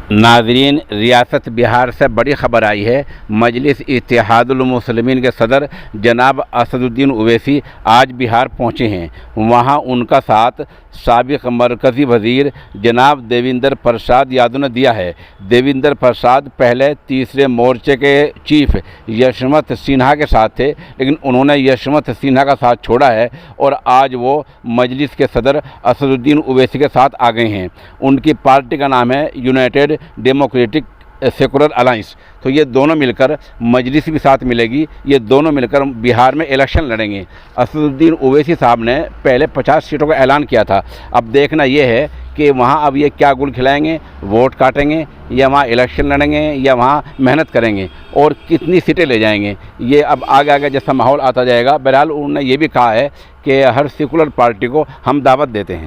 नाज़रीन, रियासत बिहार से बड़ी खबर आई है। मजलिस इत्तेहादुल मुस्लिमीन के सदर जनाब असदुद्दीन ओवैसी आज बिहार पहुँचे हैं। वहाँ उनका साथ साबिक़ मरकज़ी वज़ीर जनाब देवेंद्र प्रसाद यादव ने दिया है। देवेंद्र प्रसाद पहले तीसरे मोर्चे के चीफ यशवंत सिन्हा के साथ थे, लेकिन उन्होंने यशवंत सिन्हा का साथ छोड़ा है और आज वो मजलिस के सदर असदुद्दीन ओवैसी के साथ आ गए हैं। उनकी पार्टी का नाम है यूनाइटेड डेमोक्रेटिक सेकुलर अलायंस। तो ये दोनों मिलकर, मजलिस भी साथ मिलेगी, ये दोनों मिलकर बिहार में इलेक्शन लड़ेंगे। असदुद्दीन ओवैसी साहब ने पहले 50 सीटों का ऐलान किया था। अब देखना ये है कि वहाँ अब ये क्या गुल खिलाएंगे, वोट काटेंगे या वहाँ इलेक्शन लड़ेंगे या वहाँ मेहनत करेंगे और कितनी सीटें ले जाएंगे। ये अब आगे आगे जैसा माहौल आता जाएगा। बहरहाल उन्होंने ये भी कहा है कि हर सेकुलर पार्टी को हम दावत देते हैं।